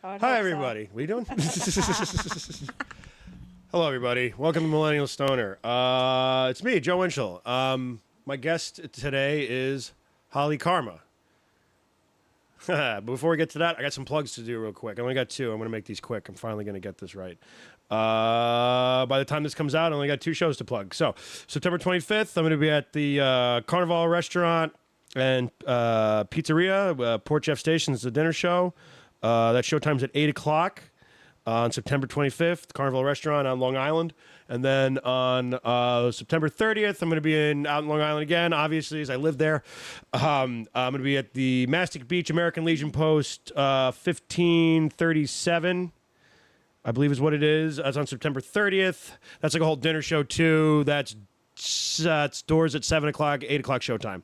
Hi, everybody. What are you doing? Hello, everybody. Welcome to Millennial Stoner. It's me, Joe Winchell. My guest today is Holly Karma. But before we get to that, I got some plugs to do real quick. I only got two. I'm going to make these quick. I'm finally going to get this right. By the time this comes out, I only got two shows to plug. So, September 25th, I'm going to be at the Carnival Restaurant and Pizzeria, Port Jeff Station. It's a dinner show. That showtime's at 8 o'clock on September 25th, Carnival Restaurant on Long Island. And then on September 30th, I'm going to be out in Long Island again, obviously, as I live there. I'm going to be at the Mastic Beach American Legion Post 1537, I believe is what it is. That's on September 30th. That's like a whole dinner show, too. That's doors at 7 o'clock, 8 o'clock showtime.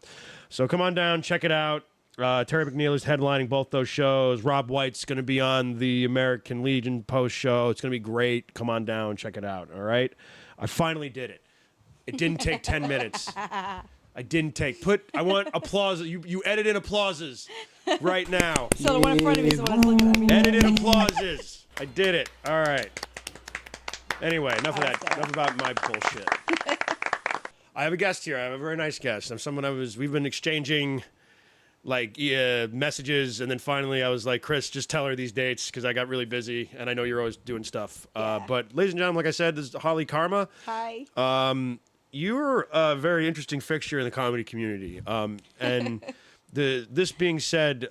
So come on down, check it out. Terry McNeil is headlining both those shows. Rob White's going to be on the American Legion post show. It's going to be great. Come on down, check it out. All right. I finally did it. It didn't take 10 minutes. I want applause. You edit in applauses right now. So the one in front of me is the one that's looking at me. Edit in applauses. I did it. All right. Anyway, enough of that. Enough about my bullshit. I have a guest here. I have a very nice guest. I'm someone we've been exchanging messages, and then finally I was like, Chris, just tell her these dates because I got really busy and I know you're always doing stuff. Yeah. But ladies and gentlemen, like I said, this is Holly Karma. Hi. You're a very interesting fixture in the comedy community. And this being said,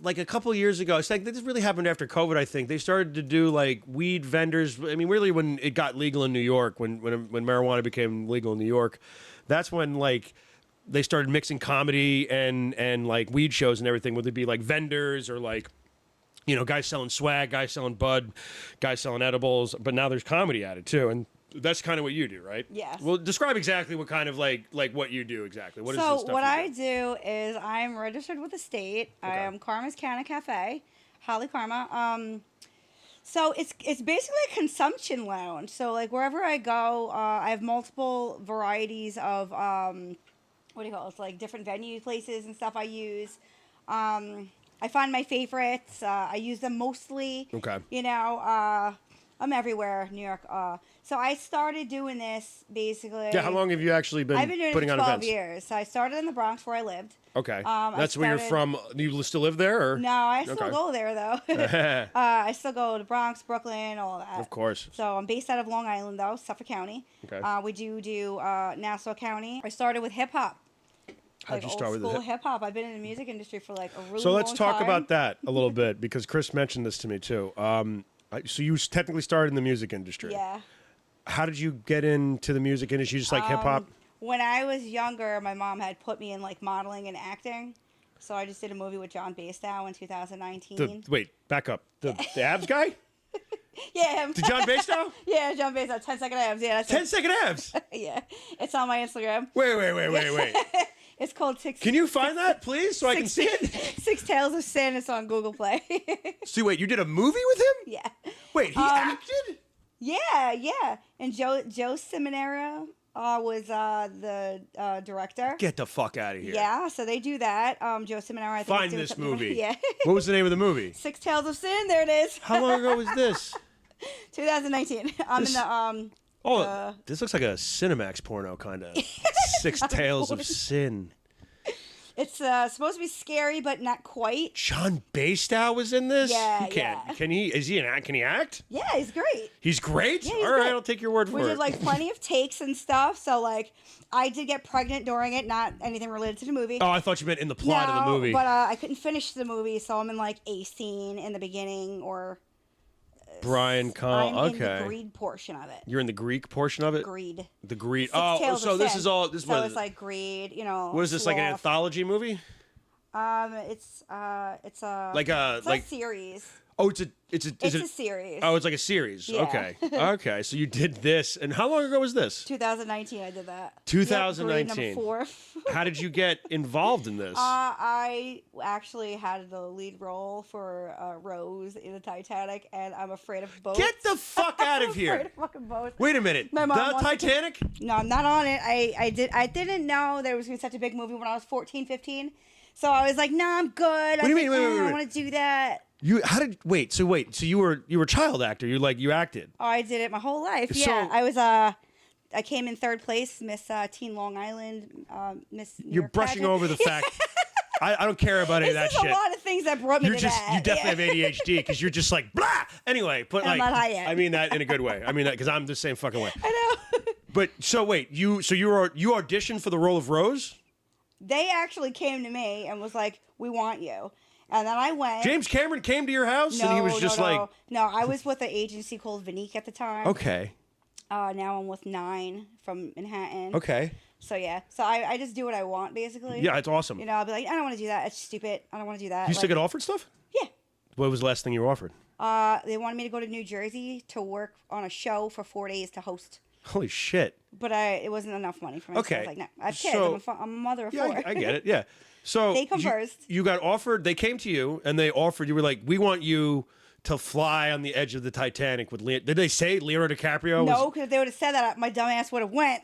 like a couple of years ago, it's like this really happened after COVID, I think. They started to do like weed vendors. I mean, really when it got legal in New York, when marijuana became legal in New York, that's when like they started mixing comedy and like weed shows and everything. Would it be like vendors or like, guys selling swag, guys selling bud, guys selling edibles, but now there's comedy at it too. And that's kind of what you do, right? Yes. Well, describe exactly what kind of like what you do exactly. What is this stuff? So what I do is I'm registered with the state. Okay. I am Karma's Canna Cafe, Holly Karma. So it's basically a consumption lounge. So like wherever I go, I have multiple varieties of it's like different venue places and stuff I use. I find my favorites. I use them mostly. Okay. I'm everywhere, New York. So I started doing this basically. Yeah, how long have you actually been I've been doing putting it for on 12 events? years. So I started in the Bronx where I lived. Okay. That's where you're from. You still live there? Or? No, I still go there, though. I still go to Bronx, Brooklyn, all of that. Of course. So I'm based out of Long Island, though, Suffolk County. Okay. We do Nassau County. I started with hip-hop. How'd you start with old school hip-hop. I've been in the music industry for like a really long time. So let's talk about that a little bit, because Chris mentioned this to me, too. So you technically started in the music industry. Yeah. How did you get into the music industry? Just like hip-hop? When I was younger, my mom had put me in like modeling and acting. So I just did a movie with John Bastow in 2019. Wait, back up. The abs guy? Yeah. Him. The John Bastow? Yeah, John Bastow. 10-second abs. Yeah. 10-second abs? Yeah. It's on my Instagram. Wait. It's called Six. Can you find that, please, so I can see it? Six Tales of Sin. It's on Google Play. See, wait, you did a movie with him? Yeah. Wait, he acted? Yeah. And Joe Seminara was the director. Get the fuck out of here. Yeah, so they do that. Joe Seminara, I think. Find this movie. Yeah. What was the name of the movie? Six Tales of Sin. There it is. How long ago was this? 2019. I'm in the this looks like a Cinemax porno kind of. Six Tales of Sin. It's supposed to be scary, but not quite. John Bastow was in this? Yeah, he can't. yeah. Can he? Can he act? Yeah, he's great. He's great? Yeah, he's All right, great. I'll take your word for it. We did like plenty of takes and stuff. So like, I did get pregnant during it, not anything related to the movie. Oh, I thought you meant in the plot of the movie. But I couldn't finish the movie, so I'm in like a scene in the beginning or. Brian Con. I'm Okay. in the greed portion of it. You're in the Greek portion of it? Greed. The greed. Six Tales So of this Sin. is all. This so was it's like greed. What is this, like an anthology movie? It's a Like a series. Oh, it's a series. Oh, it's like a series. Yeah. Okay. Okay. So you did this, and how long ago was this? 2019. I did that. 2019. Yep, grade number 4. How did you get involved in this? I actually had the lead role for Rose in the Titanic, and I'm afraid of boats. Get the fuck out of here! I'm afraid of fucking boats. Wait a minute. My mom The wants to- Titanic? No, I'm not on it. I didn't know that it was going to be such a big movie when I was 14, 15. So I was like, "Nah, I'm good." What do you mean? Wait, I don't want to do that. So you were a child actor. You acted. Oh, I did it my whole life. So- Yeah, I came in 3rd place, Miss Teen Long Island, Miss. New You're York brushing pageant. over the fact. I don't care about any of that There's shit. a lot of things that brought me to that. You definitely have ADHD because you're just like blah. Anyway, but I'm like not high yet. I mean that in a good way. I mean that because I'm the same fucking way. I know. But so wait, you auditioned for the role of Rose? They actually came to me and was like, "We want you," and then I went. James Cameron came to your house and he was just like, no, I was with an agency called Vinique at the time. okay, Now I'm with 9 from Manhattan. okay, So yeah, so I just do what I want basically. yeah, it's awesome. You know, I'll be like, I don't want to do that. It's stupid. I don't want to do that. You still get offered stuff? Yeah. What was the last thing you were offered? They wanted me to go to New Jersey to work on a show for 4 days to host. Holy shit. But it wasn't enough money for me. So I Okay. was like, no, I have kids. So- I'm a mother of Yeah, 4. I get it. Yeah. So They come first. You got offered. They came to you and they offered. You were like, we want you to fly on the edge of the Titanic with Leo. Did they say Leonardo DiCaprio? No, because if they would have said that, my dumb ass would have went.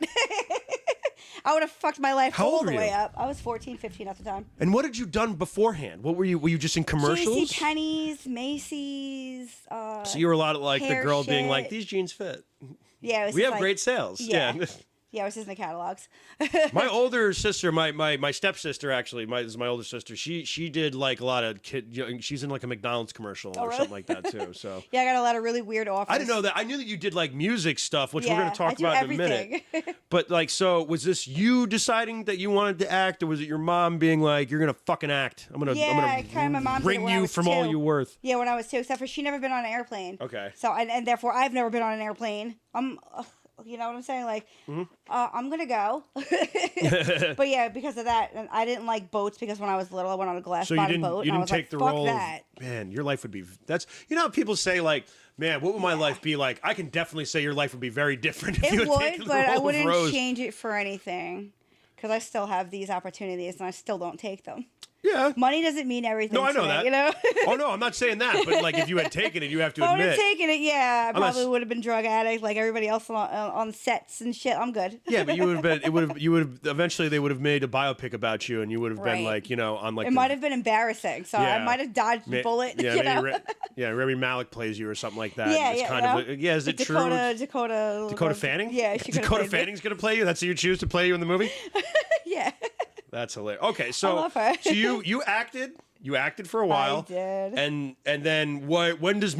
I would have fucked my life How all old the were way you? up. I was 14, 15 at the time. And what had you done beforehand? What were you? Were you just in commercials? JC Penney's, Macy's. So you were a lot of like the hair girl being shit. like, these jeans fit. Yeah, it was We just have like- great sales. Yeah. Yeah. Yeah, it was just in the catalogs. My older sister, my stepsister actually, this is my older sister. She did like a lot of she's in like a McDonald's commercial or really? something like that too. So Yeah, I got a lot of really weird offers. I didn't know that. I knew that you did like music stuff, which we're Yeah, going to talk I do about in a minute. everything. But like, so was this you deciding that you wanted to act, or was it your mom being like, "You're gonna fucking act. I'm gonna kinda my mom did it wring when I you was from all 2. you're worth." Yeah, when I was 2, except for she never been on an airplane. Okay. So and therefore I've never been on an airplane. You know what I'm saying? Like, I'm gonna go. But yeah, because of that, and I didn't like boats because when I was little, I went on a glass So you bottom didn't boat. you and I didn't was take like, the fuck role. that. Man, your life would be. That's how people say like, man, what would my life be like? I can definitely say your life would be very different if you It had taken would, the but I role of wouldn't Rose. change it for anything. Because I still have these opportunities and I still don't take them. Yeah. Money doesn't mean everything. No, I to know me, that. You know? Oh no, I'm not saying that. But like, if you had taken it, you have to If I would have admit. taken it, yeah, I Unless- probably would have been drug addict like everybody else on sets and shit. I'm good. Yeah, but you would have been. You would have. Eventually, they would have made a biopic about you, and you would have been Right. like, on like. It might have been embarrassing, so Yeah. I might have dodged the bullet. Yeah, you maybe know? Rami Malek plays you or something like that. Yeah, It's yeah, kind no? of. Yeah, is it Dakota, true? Dakota. Dakota Fanning? Yeah, she could have Dakota played me. Fanning's gonna play you. That's who you choose to play you in the movie. Yeah. That's hilarious. Okay, so I love her. so you acted. You acted for a while. I did. And then when does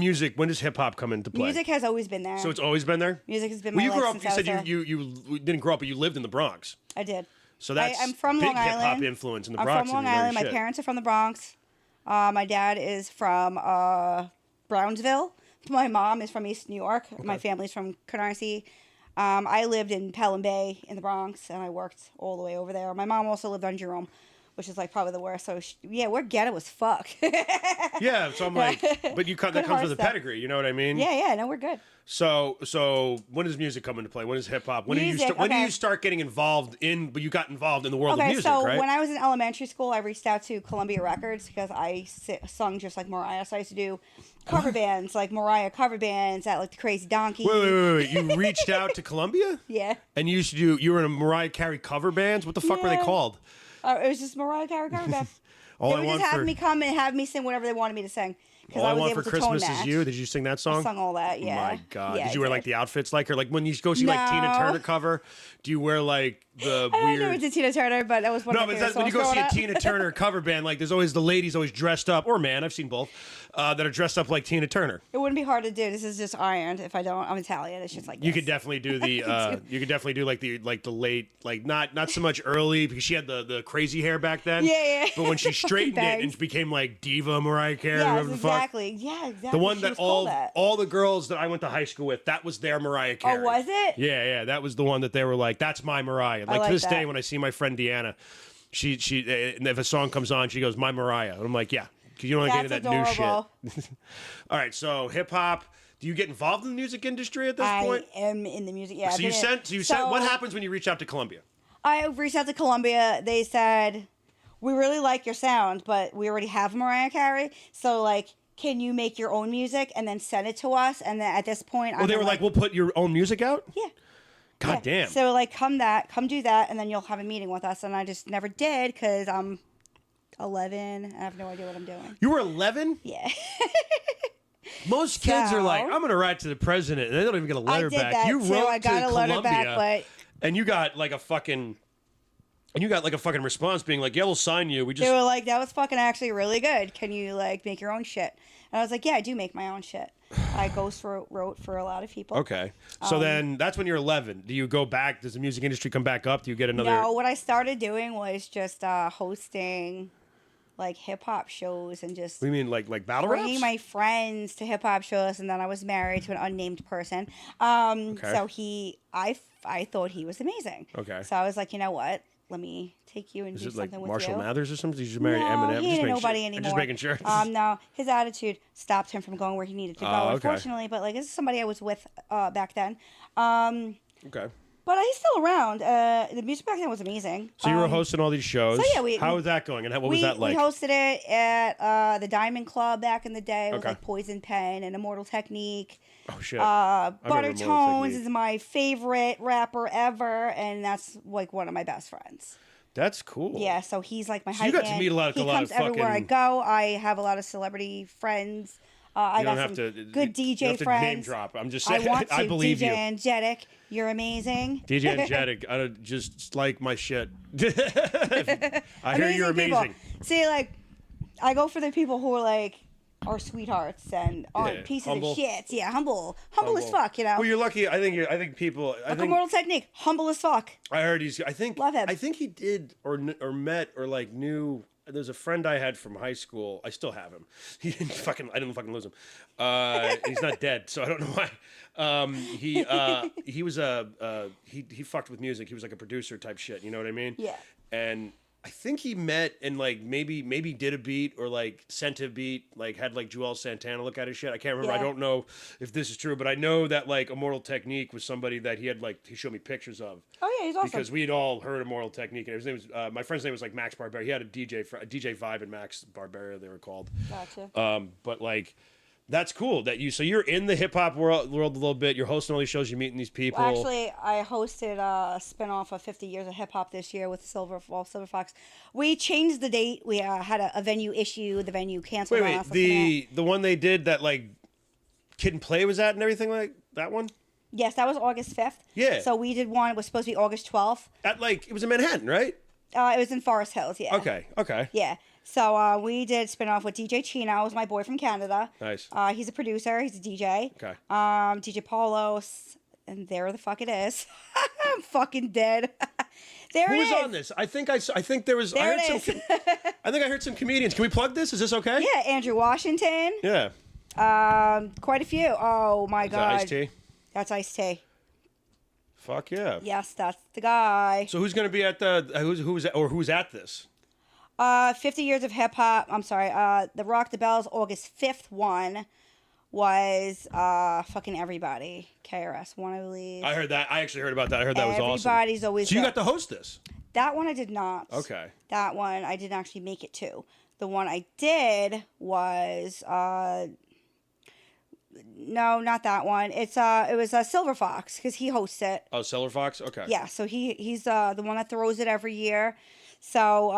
hip hop come into play? Music has always been there. So it's always been there. Music has been Well, my you life grew up. since You I said was a- you didn't grow up, but you lived in the Bronx. I did. So that's I'm from big Long hip hop Island. influence in the I'm Bronx. from Long and Island. My shit. parents are from the Bronx. My dad is from Brownsville. My mom is from East New York. My family's from Canarsie. I lived in Pelham Bay in the Bronx, and I worked all the way over there. My mom also lived on Jerome, which is like probably the worst. So yeah, we're ghetto as fuck. Yeah, so I'm like, but that Good comes with a stuff. pedigree. You know what I mean? Yeah, no, we're good. So when does music come into play? When does hip hop? When do Music, you okay. start getting involved in? But you got involved in the world of Okay, music, so right? when I was in elementary school, I reached out to Columbia Records because I sung just like Mariah. So I used to do cover bands, like Mariah cover bands at like the Crazy Donkey. Wait. You reached out to Columbia? Yeah. And you used to do. You were in a Mariah Carey cover bands. What the fuck were they Yeah. called? It was just Mariah Carey cover band. All They I would want just have for me come and have me sing whatever they wanted me to sing. Because all I was want able for to tone Christmas is match. you. Did you sing that song? I sung all that, yeah. My God. Yeah, did you I wear like did. the outfits like her? Like when you go see like Tina No. Turner cover, do you wear like the I weird? never did Tina Turner, but that was one No, of but my that's favorite when you songs go see a growing Tina up. Turner cover band. Like there's always the ladies always dressed up, or man, I've seen both, that are dressed up like Tina Turner. It wouldn't be hard to do. This is just ironed. If I don't, I'm Italian. It's just like this. You could definitely do the. You could definitely do like the late, like not so much early because she had the crazy hair back then. Yeah. But when she straightened it Bangs. and became like diva Mariah Carey, Yes, whatever the fuck. exactly. Yeah, exactly. The one She that was called that. all the girls that I went to high school with, that was their Mariah Carey. Oh, was it? Yeah, that was the one that they were like, that's my Mariah. Like, like to this that. day, when I see my friend Deanna, she and if a song comes on, she goes, my Mariah. And I'm like, yeah, because you don't get into That's that new adorable. shit. All right, so hip hop. Do you get involved in the music industry at this I point? am in the music. Yeah. So you I've been sent. in- What happens when you reach out to Columbia? I reached out to Columbia. They said, we really like your sound, but we already have Mariah Carey. So, like, can you make your own music and then send it to us? And then at this point, Well, they were like, we'll put your own music out. yeah. God Yeah. damn. So, like, come do that, and then you'll have a meeting with us. And I just never did because I'm 11. I have no idea what I'm doing. You were 11? Yeah. Most kids are like, So- I'm going to write to the president, and they don't even get a letter I did back. that You too. wrote I got to a letter Columbia, back, but and you got like a fucking... And you got like a fucking response being like, yeah, we'll sign you. We just... they were like, that was fucking actually really good. Can you like make your own shit? And I was like, yeah, I do make my own shit. I wrote for a lot of people. Okay. So then that's when you're 11. Do you go back? Does the music industry come back up? Do you get another... No, what I started doing was just hosting like hip hop shows and just What do you mean, like battle bringing raps? my friends to hip hop shows. And then I was married to an unnamed person. So I thought he was amazing. Okay. So I was like, you know what? Let me take you and Is do it like something with Marshall you. Mathers or something? Did you just marry No, Eminem? he Just ain't making nobody sure. anymore. Just making sure. No, his attitude stopped him from going where he needed to go, Oh, okay. unfortunately. But like, this is somebody I was with back then. Okay. But he's still around. The music back then was amazing. So you were hosting all these shows. so yeah, How was that going? And what was that like? We hosted it at the Diamond Club back in the day with Okay. like Poison Pen and Immortal Technique. Oh, shit. Butter Immortal Tones Technique. is my favorite rapper ever, and that's like one of my best friends. That's cool. Yeah, so he's like my So you hype got to man. meet a lot of- He a lot comes of everywhere I fucking- go. I have a lot of celebrity friends. I You don't got have some to... good DJ you don't have to friends. name drop. I'm just I saying. want to. I believe DJ you. Angelic, you're amazing. DJ Angelic, I don't just like my shit. I hear you're people. amazing. See, like, I go for the people who are like are sweethearts and aren't Yeah, pieces humble. of shit. Yeah, humble as fuck. You know. Well, you're lucky. I think people. I like think Immortal Technique, humble as fuck. I heard he's. I think. Love him. I think he did or met or like knew. There's a friend I had from high school. I still have him. He didn't fucking. I didn't fucking lose him. He's not dead, so I don't know why. He was he fucked with music. He was like a producer type shit. You know what I mean? Yeah. And I think he met and like maybe did a beat or like sent a beat, like had like Joel Santana look at his shit. I can't remember. I Yeah. don't know if this is true, but I know that like Immortal Technique was somebody that he had like he showed me pictures of. Oh yeah, he's awesome. Because we had all heard Immortal Technique, and his name was my friend's name was like Max Barberia. He had a DJ Vibe and Max Barberia, they were called. Gotcha. But like, that's cool that you're in the hip hop world a little bit. You're hosting all these shows. You're meeting these people. Actually, I hosted a spinoff of 50 Years of Hip Hop this year with Silver Fox. We changed the date. We had a venue issue. The venue canceled on wait, us. the one they did that like Kid and Play was at and everything like that one. Yes, that was August 5th. Yeah. So we did one. It was supposed to be August 12th. At like it was in Manhattan, right? It was in Forest Hills. Yeah. Okay. Yeah. So we did spin off with DJ Chino, who's my boy from Canada. Nice. He's a producer. He's a DJ. Okay. DJ Paulos, and there the fuck it is. I'm fucking dead. There Who it was is. on this? I think there was. There I heard it some. is. I think I heard some comedians. Can we plug this? Is this okay? Yeah, Andrew Washington. Yeah. Quite a few. Oh my God. Ice-T. That's Ice-T. Fuck yeah. Yes, that's the guy. So who's going to be at the who's at this? 50 Years of Hip Hop. I'm sorry. The Rock the Bells August 5th one was fucking everybody. KRS One, I believe. I heard that. I actually heard about that. I heard that was awesome. Everybody's always. So you there. got to host this. That one I did not. Okay. That one I didn't actually make it to. The one I did was no, not that one. It was Silver Fox because he hosts it. Oh, Cellar Fox. Okay. Yeah, so he's the one that throws it every year. So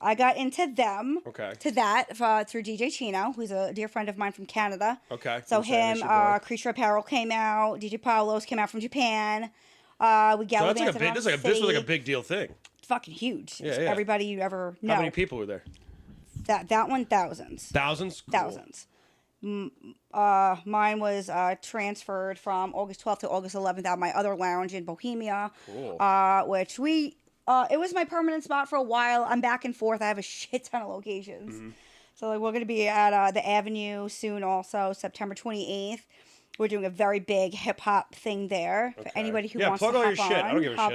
I got into them. Okay. To that through DJ Chino, who's a dear friend of mine from Canada. Okay. So I'm saying, him, it's your boy. Creature Apparel came out. DJ Paulos came out from Japan. We So gallivanted that's like a big. around This the was like a city. big deal thing. Fucking huge. Yeah, It's yeah. everybody you ever know. How many people were there? That one, thousands. Thousands. Cool. Thousands. Mine was transferred from August 12th to August 11th at my other lounge in Bohemia. Cool. Which it was my permanent spot for a while. I'm back and forth. I have a shit ton of locations. Mm-hmm. So like we're going to be at the Avenue soon also, September 28th. We're doing a very big hip hop thing there for anybody who wants to plug all hop your on. shit. I don't give a hop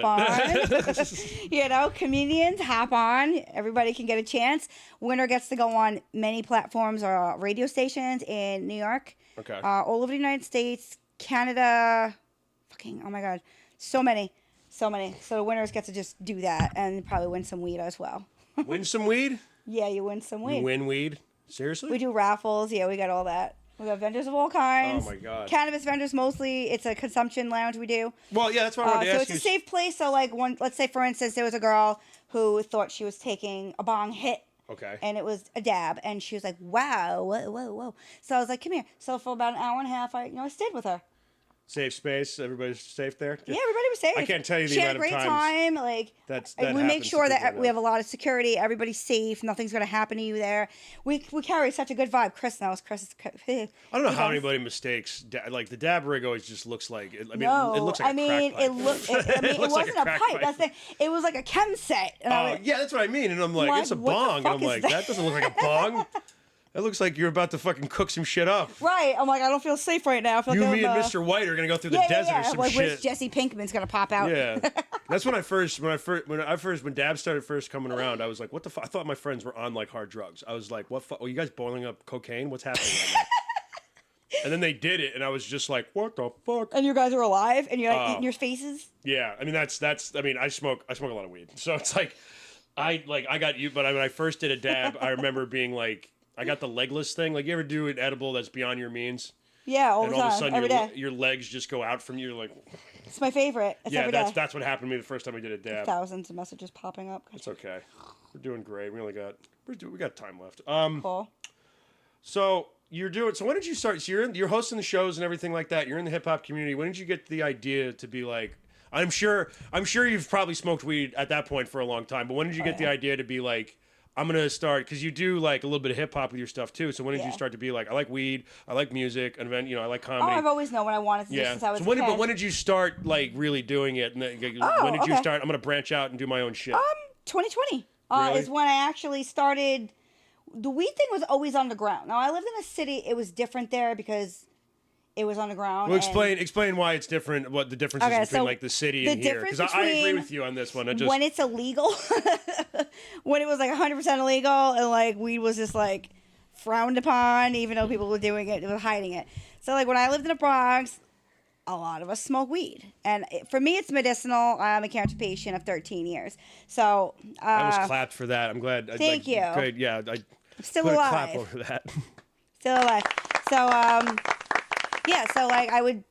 shit. on. You know, comedians hop on. Everybody can get a chance. Winner gets to go on many platforms or radio stations in New York, Okay. all over the United States, Canada. Fucking oh my God, so many. So the winners get to just do that and probably win some weed as well. Win some weed. Yeah, you win some weed. You win weed. Seriously. We do raffles. Yeah, we got all that. We got vendors of all kinds. Oh my God. Cannabis vendors mostly. It's a consumption lounge we do. Well, yeah, that's what I wanted to So ask it's you. a safe place. So like let's say for instance there was a girl who thought she was taking a bong hit. Okay. And it was a dab, and she was like, "Wow, whoa, whoa, whoa!" So I was like, "Come here." So for about an hour and a half, I stayed with her. Safe space. Everybody's safe there. Yeah, everybody was safe. I can't tell you the she had amount a great of times time. Like that we make happens sure to people that I we know. have a lot of security. Everybody's safe. Nothing's gonna happen to you there. We carry such a good vibe. Chris knows. I don't know how anybody mistakes like the dab rig always just looks like. I mean, no, it looks like a crack pipe. it looked. It looks like wasn't a crack pipe. That's the. It was like a chem set. And I Oh, was, yeah, that's what I mean. And I'm like, Like, it's a what the bong. And fuck I'm is like, that? that doesn't look like a bong. That looks like you're about to fucking cook some shit up. Right. I'm like, I don't feel safe right now. I feel You, like me, and I'm, Mr. White are gonna go through the desert or some like, shit. where's Jesse Pinkman's gonna pop out? Yeah, that's when Dab started first coming around. I was like, what the fuck? I thought my friends were on like hard drugs. I was like, what? Are you guys boiling up cocaine? What's happening right now? And then they did it, and I was just like, what the fuck? And you guys are alive, and you're like eating your faces. Yeah, I mean that's. I mean, I smoke a lot of weed, so it's like, I got you. But when I first did a dab, I remember being like, I got the legless thing. Like, you ever do an edible that's beyond your means? Yeah, all And the all time, of a sudden every day. your legs just go out from you. You're like, It's my favorite. It's yeah, every day. that's what happened to me the first time I did a dab. Thousands of messages popping up. It's okay. We're doing great. We got time left. Cool. So when did you start? So you're hosting the shows and everything like that. You're in the hip hop community. When did you get the idea to be like? I'm sure you've probably smoked weed at that point for a long time. But when did you get the idea to be like? I'm gonna start, because you do like a little bit of hip hop with your stuff too. So when did you start to be like, I like weed, I like music, and then I like comedy. Oh, I've always known what I wanted to do since I was a kid. But when did you start like really doing it? And when did you start? I'm gonna branch out and do my own shit. 2020 Really? is when I actually started. The weed thing was always underground. Now I lived in a city; it was different there because it was underground. Well, explain why it's different. What the difference is between like the city and here? Because I agree with you on this one. When it's illegal, when it was like 100% illegal, and like weed was just like frowned upon, even though people were doing it, they were hiding it. So like when I lived in the Bronx, a lot of us smoke weed, and for me, it's medicinal. I'm a cancer patient of 13 years, so I was clapped for that. I'm glad. Thank you. Good. Yeah, I'm still alive. Clap over that. Still alive. So yeah, so like I would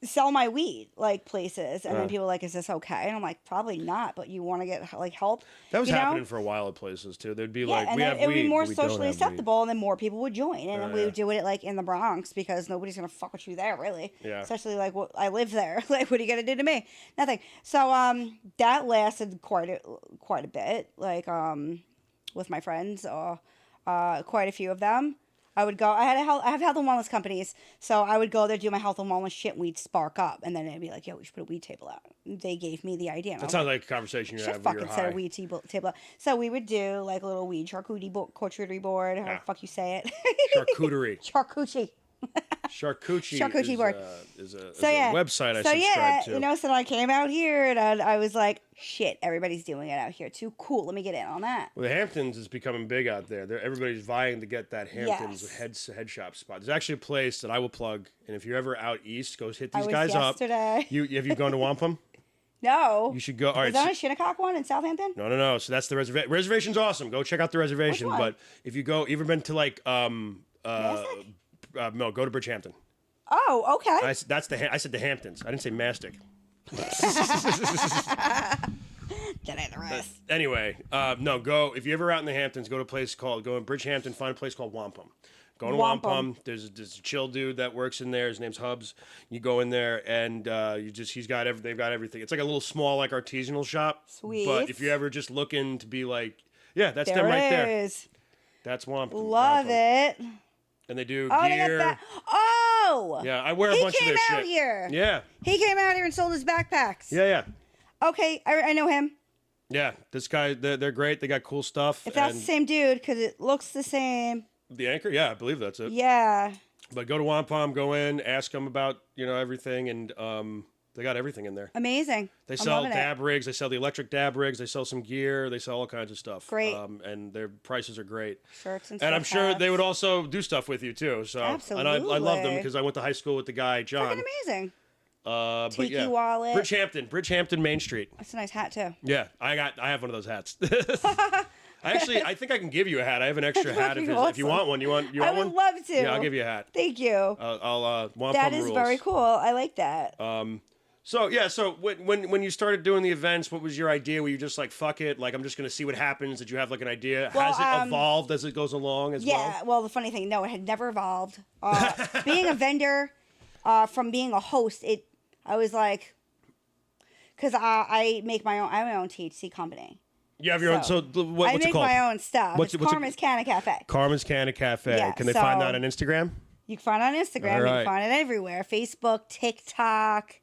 sell my weed like places, and then people were like, "Is this okay?" And I'm like, "Probably not, but you want to get like help." That was happening for a while at places too. They'd be like, and "We then have it weed." would be more but we don't socially have acceptable, and then more people would join, and then we yeah. would do it like in the Bronx because nobody's gonna fuck with you there, really. Yeah. Especially like I live there. Like, what are you gonna do to me? Nothing. So that lasted quite a bit. Like with my friends, quite a few of them. I would go. I have health and wellness companies, so I would go there, do my health and wellness shit, and we'd spark up, and then it'd be like, "Yo, we should put a weed table out." They gave me the idea. That sounds like a conversation you should have when fucking you're set high. a weed table out. So we would do like a little weed charcuterie board. How the fuck you say it? Charcuterie. Charcuterie. Charcuterie board. is a So yeah, website I so subscribe to. So I came out here and I was like, shit, everybody's doing it out here too. Cool, let me get in on that. Well, the Hamptons is becoming big out there. Everybody's vying to get that Hamptons head shop spot. There's actually a place that I will plug, and if you're ever out east, go hit these guys yesterday. up. Have you gone to Wampum? No. You should go. All right. Is that a Shinnecock one in Southampton? No. So that's the reservation. Reservation's awesome. Go check out the reservation. Which one? But if you go, you ever been to like no, go to Bridgehampton. Oh, okay. I said the Hamptons. I didn't say Mastic. That ain't the rest. Anyway, no, go. If you're ever out in the Hamptons, go to a place go in Bridgehampton, find a place called Wampum. Go to Wampum. There's a chill dude that works in there. His name's Hubs. You go in there and they've got everything. It's like a little small like artisanal shop. Sweet. But if you're ever just looking to be like, yeah, that's there them right there. is. That's Wampum. Love it. And they do Oh, gear. they got that. Oh. Yeah, I wear a bunch of their shit. He came out here. Yeah. He came out here and sold his backpacks. Yeah. Okay, I know him. Yeah, this guy, they're great. They got cool stuff. If that's the same dude, because it looks the same. The Anchor? Yeah, I believe that's it. Yeah. But go to Wampum, go in, ask them about, everything, and they got everything in there. Amazing. They sell dab rigs. They sell the electric dab rigs. They sell some gear. They sell all kinds of stuff. Great. And their prices are great. Shirts and And I'm sure hats. they would also do stuff with you, too. So, Absolutely. And I love them because I went to high school with the guy, John. Freaking amazing. But Tiki yeah. wallet. Bridgehampton Main Street. That's a nice hat, too. Yeah, I have one of those hats. I think I can give you a hat. I have an extra hat of his. Awesome. If you want one, you want I one? would love to. Yeah, I'll give you a hat. Thank you. I'll Wampum That is rules. very cool. I like that. So yeah, so when you started doing the events, what was your idea? Were you just like, fuck it, like I'm just gonna see what happens? Did you have like an idea? Well, Has it evolved as it goes along as well? Yeah, well, the funny thing, no, it had never evolved. Being a vendor, from being a host, I was like, because I have my own THC company. You have your own. So what's I it make called? my own stuff. It's Karma's Canna Cafe. Karma's Canna Cafe. Yeah, Can they find so- that on Instagram? You can find it on Instagram. All You right. can find it everywhere: Facebook, TikTok.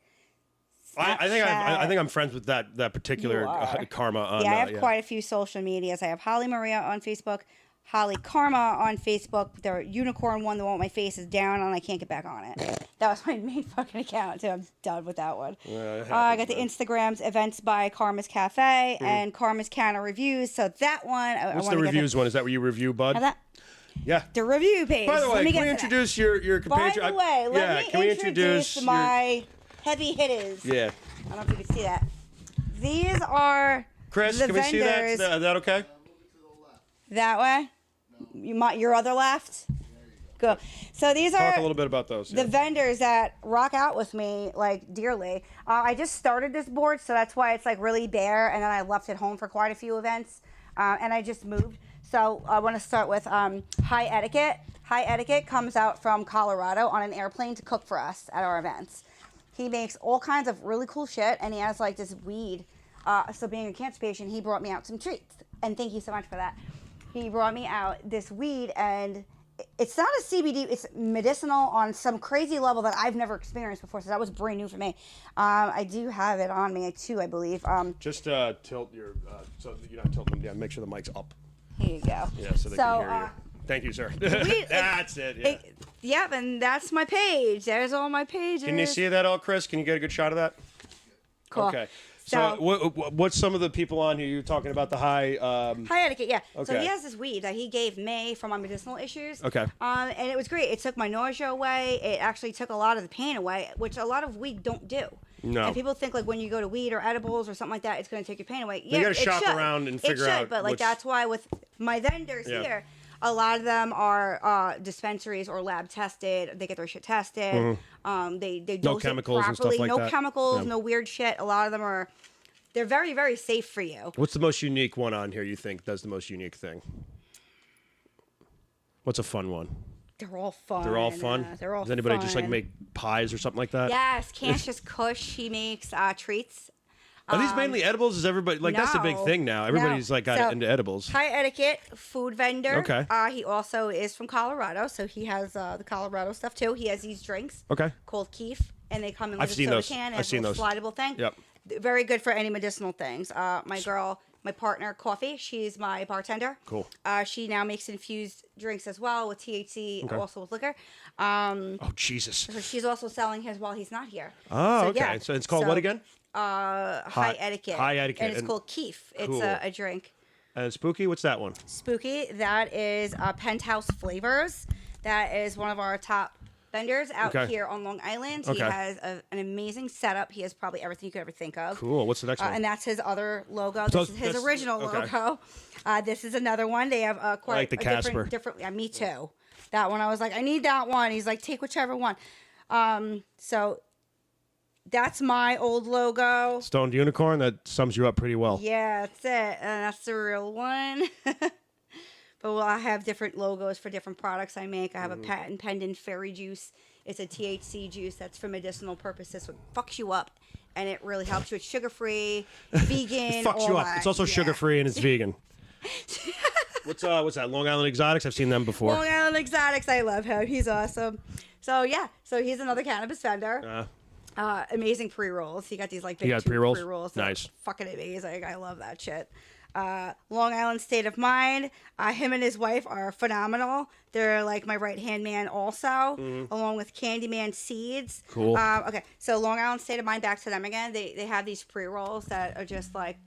I think I'm friends with that particular You are. Karma. On, Yeah, I have quite a few social medias. I have Holly Maria on Facebook, Holly Karma on Facebook. The unicorn one, the one with my face is down and I can't get back on it. That was my main fucking account, so I'm done with that one. I got the Instagrams, Events by Karma's Cafe, and Karma's Canna Reviews. So that one, What's the reviews one? Is that where you review bud? Yeah. The review page. By the way, Let me can we get to that. introduce your compatriot? By the way, let me introduce your- my heavy hitters. Yeah. I don't know if you can see that. These are Chris, the can we see that? vendors. Is that okay? That way? Your other left? Good. So these Talk are a little bit about those. the vendors that rock out with me like dearly. I just started this board, so that's why it's like really bare, and then I left it home for quite a few events, and I just moved. So I want to start with High Etiquette. High Etiquette comes out from Colorado on an airplane to cook for us at our events. He makes all kinds of really cool shit, and he has like this weed. So being a cancer patient, he brought me out some treats, and thank you so much for that. He brought me out this weed, and it's not a CBD, it's medicinal on some crazy level that I've never experienced before, so that was brand new for me. I do have it on me too, I believe. Just tilt your, so that you're not tilting them down. Make sure the mic's up. Here you go. Yeah, so they can hear you. Thank you, sir. That's it. Yeah. Yep, and that's my page. There's all my pages. Can you see that all, Chris? Can you get a good shot of that? Cool. Okay. So what's some of the people on here? You're talking about the high... High Etiquette, yeah. So Okay. he has this weed that he gave me for my medicinal issues. Okay. And it was great. It took my nausea away. It actually took a lot of the pain away, which a lot of weed don't do. No. And people think like when you go to weed or edibles or something like that, it's going to take your pain away. You Yeah, gotta it shop should. around and figure it should, out but like which- that's why with my vendors Yeah. here, a lot of them are dispensaries or lab tested. They get their shit tested. They No dose chemicals it and properly. stuff like no that. chemicals, Yeah. no weird shit. A lot of them are. They're very, very safe for you. What's the most unique one on here you think does the most unique thing? What's a fun one? They're all fun. They're all fun? They're all Does anybody fun. just like make pies or something like that? Yes, Cassius Kush. He makes treats. Are these mainly edibles? Is everybody like that's the big No. thing now? Everybody's No. like got So, into edibles. High Etiquette food vendor. Okay. He also is from Colorado, so he has the Colorado stuff too. He has these drinks. Okay. Called Keef, and they come in like I've a seen soda those. can. I've It's a seen little those. slidable thing. Yep. Very good for any medicinal things. My partner, Coffee, she's my bartender. Cool. She now makes infused drinks as well with THC, Okay. also with liquor. Oh Jesus. So she's also selling his while he's not here. Oh, So, okay. yeah. So it's called what again? High Etiquette. High Etiquette. And it's And- called Keef. It's Cool. a drink. And Spooky, what's that one? Spooky, that is Penthouse Flavors. That is one of our top vendors out Okay. here on Long Island. He Okay. has an amazing setup. He has probably everything you could ever think of. Cool. What's the next one? And that's his other logo. So This is his this- original okay. logo. This is another one. They have quite like the a Casper. different. Yeah, me too. That one, I was like, I need that one. He's like, take whichever one. So that's my old logo. Stoned Unicorn. That sums you up pretty well. Yeah, that's it. And that's the real one. But I have different logos for different products I make. I have a patent pending fairy juice. It's a THC juice that's for medicinal purposes. So it fucks you up, and it really helps you. It's sugar-free, vegan. It fucks all you up. that. It's also Yeah. sugar-free and it's vegan. What's that? Long Island Exotics. I've seen them before. Long Island Exotics. I love him. He's awesome. So yeah. So he's another cannabis vendor. Amazing pre-rolls. He got these like big got tube pre-rolls? pre-rolls. They're Nice. Fucking amazing. I love that shit. Long Island State of Mind. Him and his wife are phenomenal. They're like my right-hand man also, along with Candyman Seeds. Cool. Okay, so Long Island State of Mind, back to them again. They have these pre-rolls that are just like,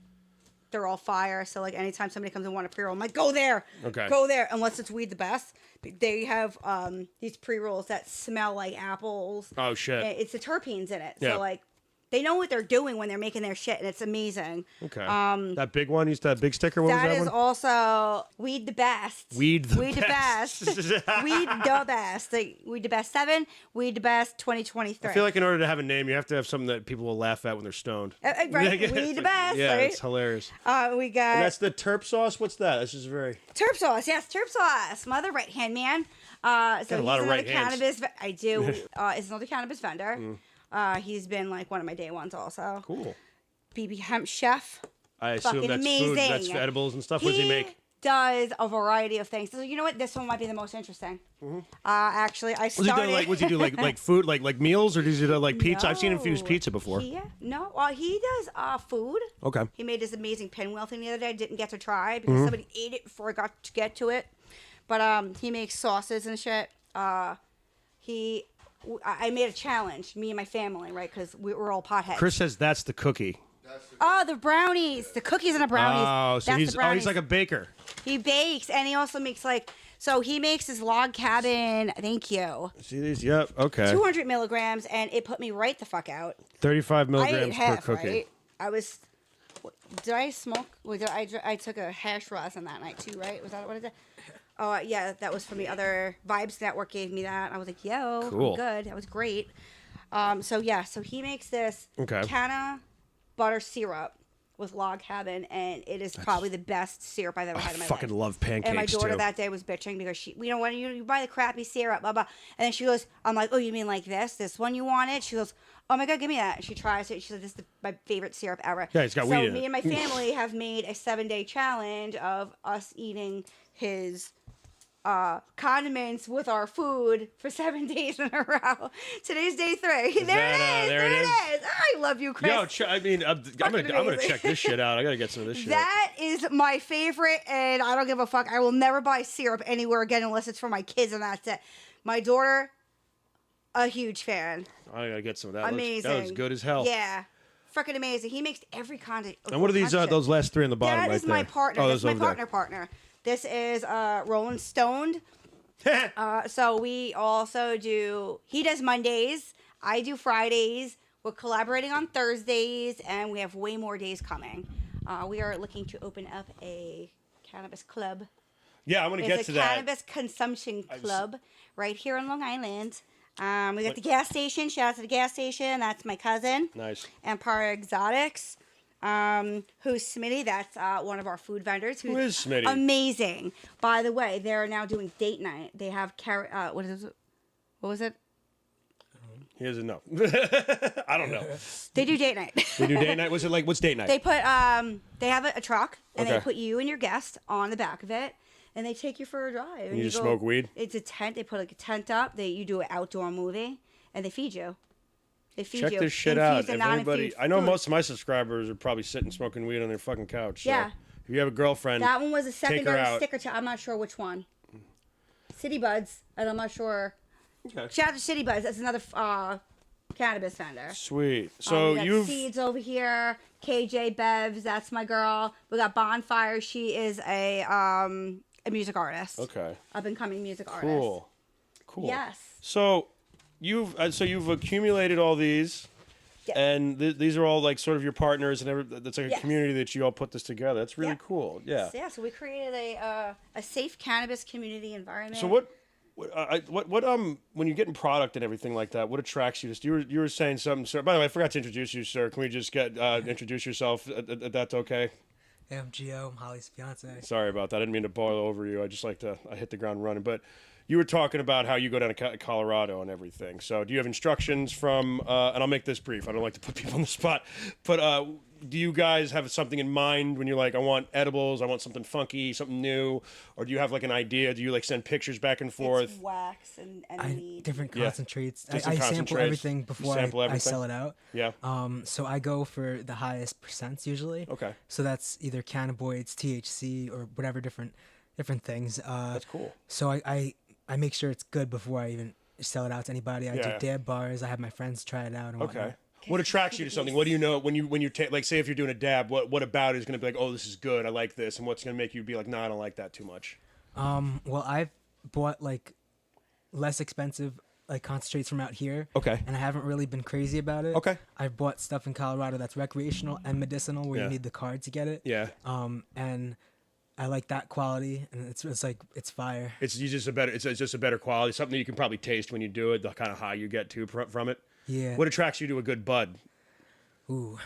they're all fire. So like anytime somebody comes and want a pre-roll, I'm like, go there. Okay. Go there. Unless it's weed the best. They have these pre-rolls that smell like apples. Oh shit. It's the terpenes in it. Yeah. So like They know what they're doing when they're making their shit, and it's amazing. Okay. That big one, that big sticker, what was that That is one? also Weed the Best. Weed the Weed Best. the Best. Weed the Best. Like, Weed the Best 7, Weed the Best 2023. I feel like in order to have a name, you have to have something that people will laugh at when they're stoned. Right, Weed the Best. Yeah, right? it's hilarious. We got... And that's the terp sauce? What's that? This is very... Terp sauce, yes, terp sauce. My other right-hand man. So a he's lot of another right hands. cannabis... I do. Is another cannabis vendor. He's been like one of my day ones also. Cool. BB Hemp Chef. I assume Fucking that's amazing. food, that's edibles and stuff. What does he make? Does a variety of things. So you know what? This one might be the most interesting. Actually, I started. What's he do? Like food, like meals, or does he do like pizza? I've seen him fuse No. pizza before. No. Well, he does food. Okay. He made this amazing pinwheel thing the other day. I didn't get to try because somebody ate it before I got to get to it. But he makes sauces and shit. I made a challenge, me and my family, right? Because we're all potheads. Chris says that's the cookie. Oh, the brownies, the cookies and the brownies. Oh, so That's the brownies. he's like a baker. He bakes, and he also makes so he makes his log cabin. Thank you. See these? Yep. Okay. 200 milligrams, and it put me right the fuck out. 35 I milligrams ate half, per cookie. right? Did I smoke? I took a hash rosin that night too, right? Was that what it did? Oh, yeah, that was from the other Vibes Network gave me that. I was like, yo, Cool. I'm good. That was great. So he makes this Okay. Canna butter syrup with log cabin, and it is probably the best syrup I've ever had in my life. I fucking love pancakes, And my daughter too. that day was bitching because when you buy the crappy syrup, blah, blah. And then she goes, I'm like, oh, you mean like this one you wanted? She goes, oh my God, give me that. And she tries it. She said, this is my favorite syrup ever. Yeah, it's got so weed in me it. and my family have made a 7-day challenge of us eating his condiments with our food for 7 days in a row. Today's day 3. There it is. There it is. I love you, Chris. Yo, I'm gonna check this shit out. I gotta get some of this shit. That is my favorite, and I don't give a fuck. I will never buy syrup anywhere again unless it's for my kids, and that's it. My daughter, a huge fan. I gotta get some of that. Amazing. That looks good as hell. Yeah. Freaking amazing. He makes every kind of... And what are these? Those last 3 in the bottom That right is my there? partner. Oh, That's those my over there. partner. This is Rolling Stoned. So we also do... He does Mondays. I do Fridays. We're collaborating on Thursdays, and we have way more days coming. We are looking to open up a cannabis club. Yeah, I'm gonna get to It's a that. cannabis consumption club right here in Long Island. We got the gas station. Shout out to the gas station. That's my cousin. Nice. Empire Exotics. Who's Smitty? That's one of our food vendors. Who is Smitty? Amazing. By the way, they're now doing date night. They have what was it? He doesn't know. I don't know. They do date night. They do date night. What's date night? They put they have a truck, and they Okay. put you and your guest on the back of it, and they take you for a drive. And you just smoke weed? It's a tent. They put like a tent up. You do an outdoor movie, and they feed you. They feed Check you. this shit out. Infused and If anybody, non-infused I know food. most of my subscribers are probably sitting smoking weed on their fucking couch. So Yeah. if you have a girlfriend, That one was a take her secondary out. sticker. I'm not sure which one. City Buds, and I'm not sure. Okay. Shout out to City Buds. That's another cannabis vendor. Sweet. So we got you've Seeds over here. KJ Bevs, that's my girl. We got Bonfire. She is a music artist. okay. Up and coming music artist. Cool. Yes. So you've accumulated all these, Yeah. and these are all like sort of your partners, and that's like a Yes. community that you all put this together. That's really Yeah. cool. Yeah. So we created a safe cannabis community environment. So what when you're getting product and everything like that, what attracts you? You were saying something, sir. By the way, I forgot to introduce you, sir. Can we just introduce yourself? That's okay. Hey, I'm Gio. I'm Holly's fiance. Sorry about that. I didn't mean to boil over you. I hit the ground running. But you were talking about how you go down to Colorado and everything. So do you have instructions from, and I'll make this brief. I don't like to put people on the spot. But do you guys have something in mind when you're like, I want edibles, I want something funky, something new? Or do you have like an idea? Do you like send pictures back and forth? It's wax and weed. Different Yeah. concentrates. Different I sample concentrates. everything before Sample I everything? sell it out. Yeah. So I go for the highest percents usually. Okay. So that's either cannabinoids, THC, or whatever different things. That's cool. So I make sure it's good before I even sell it out to anybody. I Yeah. do dab bars. I have my friends try it out and Okay. whatnot. What attracts you to something? What do you know when you take, like, say if you're doing a dab, what about it is going to be like, oh, this is good, I like this, and what's going to make you be like, no, I don't like that too much? Well, I've bought like less expensive like concentrates from out here. Okay. And I haven't really been crazy about it. Okay. I've bought stuff in Colorado that's recreational and medicinal, where Yeah. you need the card to get it. Yeah. And I like that quality, and it's like it's fire. It's just a better quality. Something you can probably taste when you do it. The kind of high you get from it. Yeah. What attracts you to a good bud? Ooh.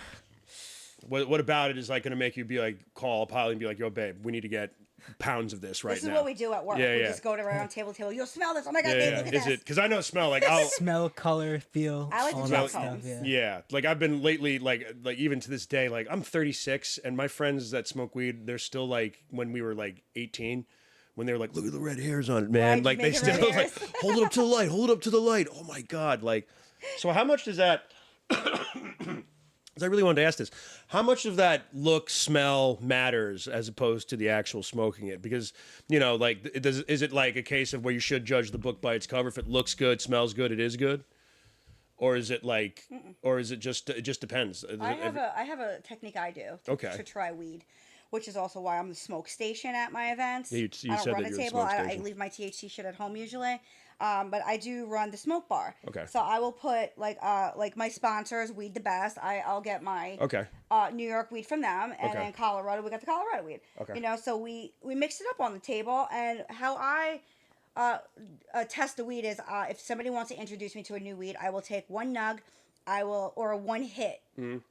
What about it is like going to make you be like call up Holly and be like, yo, babe, we need to get pounds of this right now. This is what we do at work. Yeah, We yeah. just go to around table. You'll smell this. Oh my God, babe, look at Is this. it? Because I know smell. Like I'll Smell, color, feel. I like the all gel that stuff. cones. Yeah. yeah. Like I've been lately, like even to this day, like I'm 36, and my friends that smoke weed, they're still like when we were like 18. When they were like, look at the red hairs on it, man. Right, Like they making red still like, hairs. hold it up to the light, hold it up to the light. Oh my God. Like, so how much does that, 'cause I really wanted to ask this, how much of that look, smell matters as opposed to the actual smoking it? Because, like, is it like a case of where you should judge the book by its cover? If it looks good, smells good, it is good? Or is it like, or is it just depends? I have a technique I do to try weed, which is also why I'm the smoke station at my events. Yeah, you I don't said run that a you're the table. smoke I station. leave my THC shit at home usually. But I do run the smoke bar. Okay. So I will put like my sponsors, Weed the Best. I'll get my Okay. New York weed from them, and Okay. then Colorado, we got the Colorado weed. Okay. So we mix it up on the table, and how I test the weed is if somebody wants to introduce me to a new weed, I will take one nug, or one hit.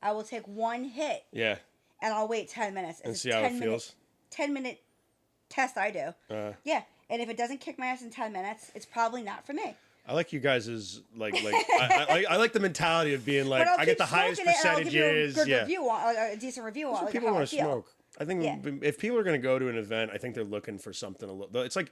I will take one hit, Yeah. and I'll wait 10 minutes. And It's a see how it 10 feels? 10-minute test I do. Yeah. And if it doesn't kick my ass in 10 minutes, it's probably not for me. I like you guys' I like the mentality of being like, But I'll I get keep the highest smoking it, and I'll give you a percentages. good Yeah. review on, a decent review on like, People how I want to feel. smoke. I think Yeah. if people are going to go to an event, I think they're looking for something a little. It's like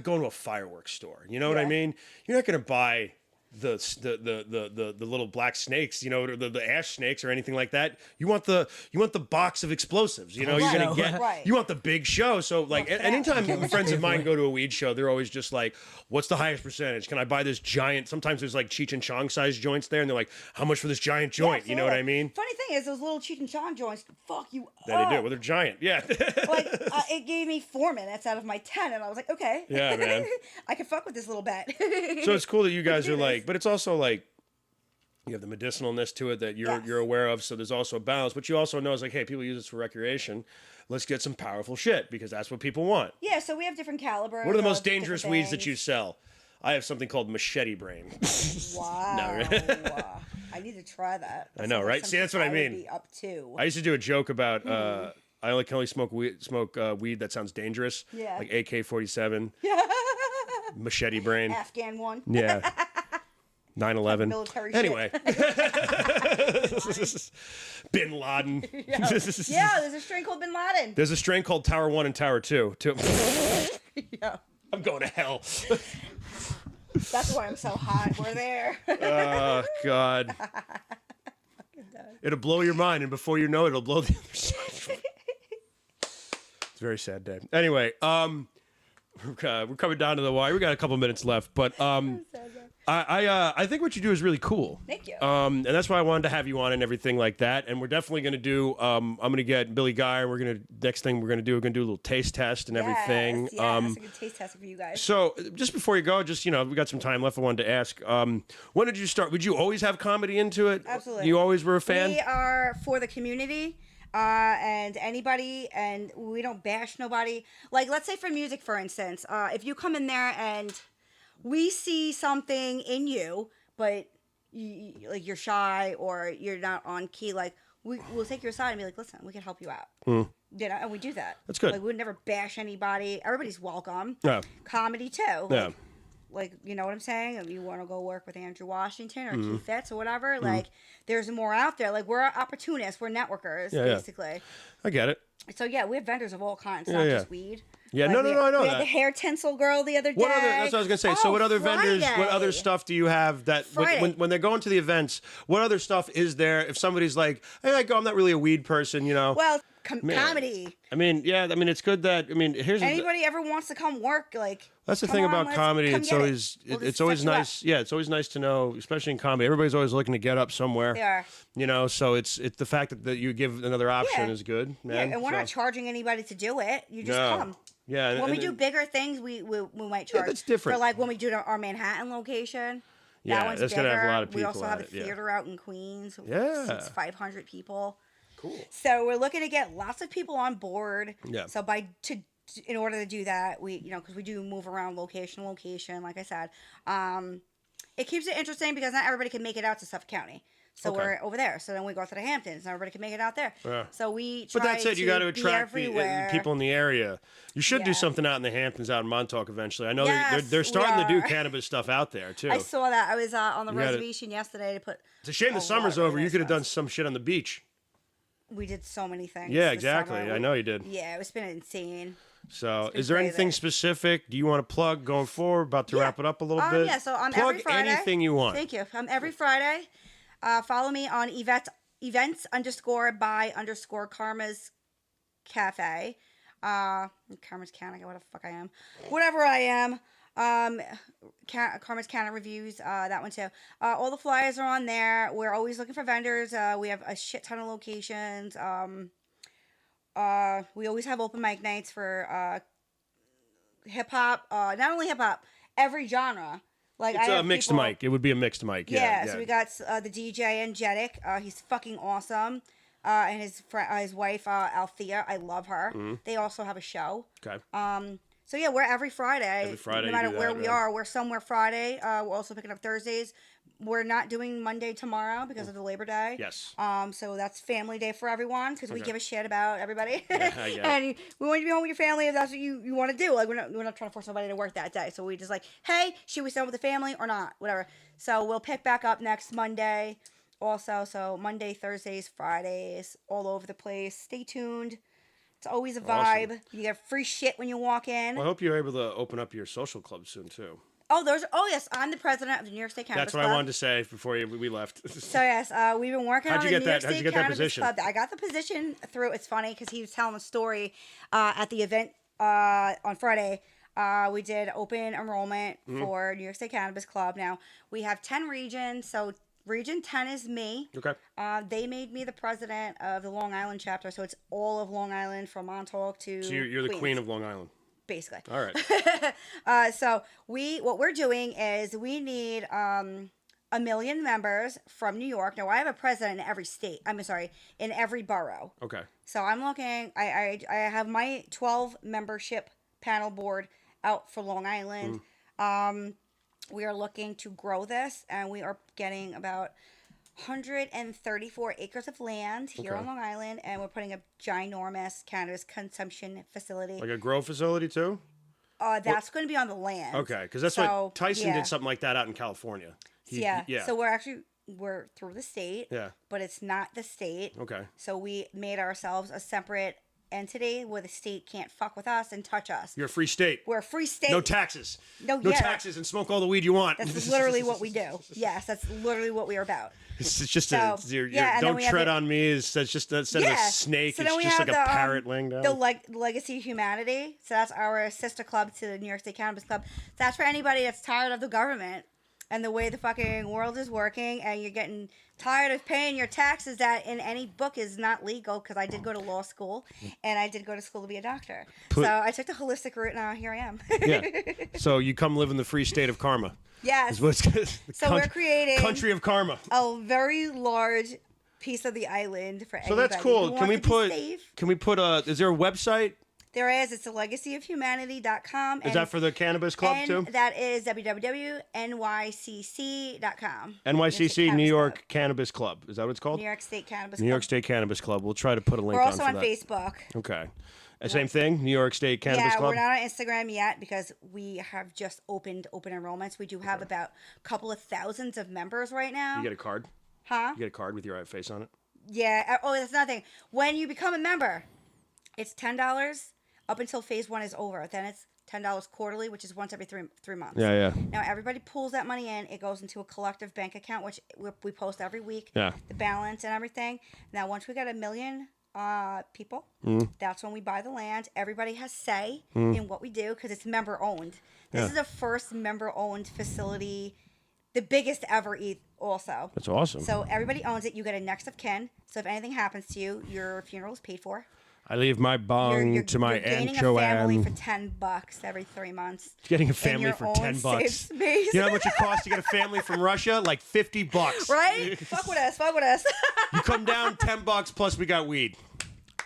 going to a fireworks store. You know what I Yeah. mean? You're not going to buy the little black snakes, the ash snakes or anything like that. You want the box of explosives. You're Right. gonna get. Right. You want the big show. So like, Well, anytime Get what you friends pay of mine for. go to a weed show, they're always just like, "What's the highest percentage? Can I buy this giant?" Sometimes there's like Cheech and Chong sized joints there, and they're like, "How much for this giant joint?" You know what I Absolutely. mean? Funny thing is, those little Cheech and Chong joints, fuck you That up. they do. Well, they're giant. Yeah. Like, it gave me 4 minutes out of my 10, and I was like, okay. Yeah, man. I can fuck with this little bet. So it's cool that you guys do are like, this. but it's also like you have the medicinalness to it that Yes. you're aware of. So there's also a balance, but you also know it's like, hey, people use this for recreation. Let's get some powerful shit because that's what people want. Yeah, so we have different calibers. What are the most of different dangerous weeds that things. you sell? I have something called machete brain. Wow. No. I need to try that. I know, right? See, that's what I would mean. Be up to. I used to do a joke about I can only smoke weed that sounds dangerous. Yeah. Like AK-47, machete brain. Afghan one. Yeah. 9/11. Military Anyway. Bin Laden. Yeah, there's a strain called Bin Laden. There's a strain called Tower 1 and Tower 2. Yeah. I'm going to hell. That's why I'm so hot. We're there. Oh, God. It'll blow your mind, and before you know it, it'll blow the other side. It's a very sad day. Anyway, we're coming down to the wire. We got a couple minutes left, but I think what you do is really cool. Thank you. And that's why I wanted to have you on and everything like that. And we're definitely going to do. I'm going to get Billy Guy. And we're going to do a little taste test and everything. Yes, that's a good taste test for you guys. So just before you go, we got some time left. I wanted to ask, when did you start? Would you always have comedy into it? Absolutely. You always were a fan? We are for the community. And anybody, and we don't bash nobody. Like, let's say for music, for instance, if you come in there and we see something in you, but like you're shy or you're not on key, like we'll take you aside and be like, listen, we can help you out. And we do that. That's good. Like, we would never bash anybody. Everybody's welcome. Yeah. Comedy too. Yeah. Like, you know what I'm saying? If you want to go work with Andrew Washington or Mm-hmm. Keith Fitz or whatever, like, there's more out there. Like, we're opportunists. We're networkers, Yeah, yeah. basically. I get it. So, yeah, we have vendors of all kinds, Yeah, not yeah. just weed. Yeah, Like, no, I know we had that. the hair tinsel girl the other day. What other? That's what I was gonna say. So, what other vendors? What other Friday. stuff do you have that Friday. when they're going to the events? What other stuff is there? If somebody's like, "Hey, I'm not really a weed person," Well, Man. comedy. I mean, yeah. I mean, it's good that. I mean, here's Anybody ever wants to come work, like, that's the come thing on, about let's comedy. come It's get it. always We'll just it's always set you up. nice. Yeah, it's always nice to know, especially in comedy. Everybody's always looking to get up somewhere. They are. So it's the fact that you give another option Yeah. is good, Yeah, man. and we're not So- charging anybody to do it. You just No. come. Yeah. When we and do bigger things, we might charge. that's different. For like when we do our Manhattan location. Yeah, That one's that's bigger. gonna have a lot of We people also have a at it, yeah. theater out in Queens. Yeah. Seats 500 people. Cool. So we're looking to get lots of people on board. Yeah. So in order to do that, we because we do move around location to location, like I said, it keeps it interesting because not everybody can make it out to Suffolk County. So Okay. we're over there. So then we go to the Hamptons. Not everybody can make it out there. Yeah. So we try But that's it. You got to be attract everywhere. people in the area. You should do Yeah. something out in the Hamptons, out in Montauk eventually. I know Yes, they're we starting to do are. cannabis stuff out there too. I saw that. I was on the You gotta- reservation yesterday to put. It's a shame a the summer's lot of over. You nice could have done stuff. some shit on the beach. We did so many things. Yeah, this exactly. summer. I know you did. Yeah, it's been insane. So, It's been is there anything crazy. specific? Do you want to plug going forward? About to wrap it up a little bit. Yeah, so on plug every Friday. anything you want. Thank you. Every Friday, follow me on events_by_Karma's Cafe. Karma's Canna, what the fuck I am. Whatever I am. Karma's Canna reviews, that one too. All the flyers are on there. We're always looking for vendors. We have a shit ton of locations. We always have open mic nights for hip hop. Not only hip hop, every genre. Like It's I a have mixed people- mic. It would be a mixed mic. Yeah, Yeah. so we got the DJ Angelic. He's fucking awesome. And his wife Althea. I love her. They also have a show. Okay. So yeah, we're every Friday. Every Friday no you matter do where that, we yeah. are, we're somewhere Friday. We're also picking up Thursdays. We're not doing Monday tomorrow because of the Labor Day. Yes. So that's family day for everyone because we Okay. give a shit about everybody. Yeah, I get it. And we want you to be home with your family if that's what you want to do. Like we're not trying to force somebody to work that day. So we just like, hey, should we stay with the family or not? Whatever. So we'll pick back up next Monday. Also, so Monday, Thursdays, Fridays, all over the place. Stay tuned. It's always a vibe. Awesome. You get free shit when you walk in. Well, I hope you're able to open up your social club soon too. Oh yes, I'm the president of the New York State Cannabis That's what Club. I wanted to say before we left. So yes, we've been working How'd on you the get New York that- how'd you State get that Cannabis position? Club. I got the position through. It's funny because he was telling a story at the event on Friday. We did open enrollment Mm-hmm. for New York State Cannabis Club. Now we have 10 regions. So Region 10 is me. Okay. They made me the president of the Long Island chapter, so it's all of Long Island from Montauk to. So you're the Queens, queen of Long Island. basically. All right. So what we're doing is we need 1 million members from New York. Now I have a president in every state. In every borough. Okay. So I'm looking. I have my 12 membership panel board out for Long Island. We are looking to grow this, and we are getting about 134 acres of land here Okay. on Long Island, and we're putting a ginormous cannabis consumption facility. Like a grow facility too. That's going to be on the land. Okay, because that's So, what Tyson yeah. did something like that out in California. Yeah. Yeah. So we're through the state. Yeah. But it's not the state. Okay. So we made ourselves a separate entity where the state can't fuck with us and touch us. You're a free state. We're a free state. No taxes. No, No yeah. taxes and smoke all the weed you want. That's literally what we do. Yes, that's literally what we are about. It's just So, yeah, and then don't we have tread the- on me. That's just instead of a snake, So it's then we just like have a the, parrot laying down. The Legacy of Humanity. So that's our sister club to the New York State Cannabis Club. That's for anybody that's tired of the government and the way the fucking world is working, and you're getting tired of paying your taxes that in any book is not legal, because I did go to law school and I did go to school to be a doctor. So I took the holistic route, and now here I am. Yeah. So you come live in the free state of karma. Yes. Is what's the So we're creating country of karma. a very large piece of the island for So anybody that's cool. who Can we wants to be safe. is there a website? There is. It's legacyofhumanity.com. Is that for the cannabis club and too? that is www.nycc.com. NYCC New York Cannabis Cannabis Club. Is that what it's Club. called? New York State Cannabis New Club. York State Cannabis Club. We'll try to put a link We're also on on for that. Facebook. Okay. Same thing, New York State Cannabis Yeah, Club. we're not on Instagram yet because we have just opened open enrollments. We do have about a couple of thousands of members right now. You get a card? Huh? You get a card with your face on it? Yeah. Oh, that's nothing. When you become a member, it's $10 up until phase 1 is over. Then it's $10 quarterly, which is once every three months. Yeah. Now everybody pulls that money in. It goes into a collective bank account, which we post every week. Yeah. The balance and everything. Now, once we got 1 million people, that's when we buy the land. Everybody has say in what we do because it's member owned. This is the first member owned facility, the biggest ever. Also, That's awesome. so everybody owns it. You get a next of kin. So if anything happens to you, your funeral is paid for. I leave my bong to my you're gaining Aunt a family Joanne. for $10 every 3 months. Getting a in family your for own $10. safe space. You know how much it costs to get a family from Russia? Like $50. Right? Fuck with us. Fuck with us. You come down $10 plus we got weed.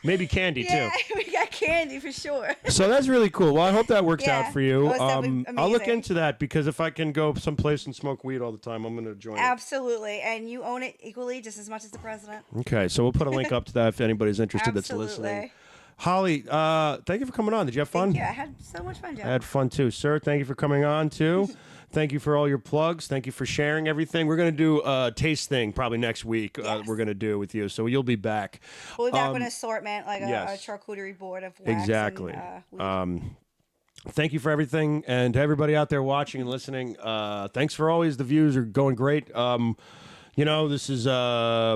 Maybe candy yeah, too. we got candy for sure. So that's really cool. Well, I hope that works Yeah, out for you. that was definitely I'll look amazing. into that because if I can go someplace and smoke weed all the time, I'm going to join it. Absolutely. And you own it equally just as much as the president. Okay, so we'll put a link up to that if anybody's interested that's listening. Absolutely. Holly, thank you for coming on. Did you have fun? Thank you. I had so much fun, Joe. I had fun too. Sir, thank you for coming on too. Thank you for all your plugs. Thank you for sharing everything. We're going to do a taste thing probably next week. Yes. We're going to do with you. So you'll be back. We'll be back with an assortment, like yes. a charcuterie board of wax. Exactly. And, weed. Thank you for everything. And to everybody out there watching and listening, thanks for always. The views are going great. This has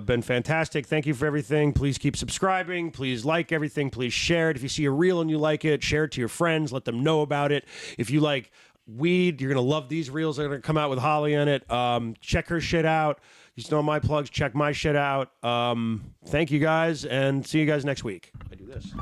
been fantastic. Thank you for everything. Please keep subscribing. Please like everything. Please share it. If you see a reel and you like it, share it to your friends. Let them know about it. If you like weed, you're going to love these reels that are going to come out with Holly in it. Check her shit out. You know my plugs. Check my shit out. Thank you guys, and see you guys next week. I do this.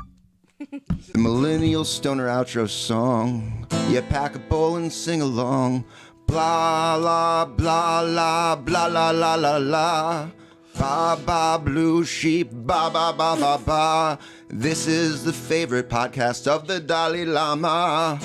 The Millennial Stoner outro song. Yeah, pack a bowl and sing along. Blah, la, blah, la, blah, la, la, la, la. Ba, ba, blue sheep, ba, ba, ba, ba, ba. This is the favorite podcast of the Dalai Lama.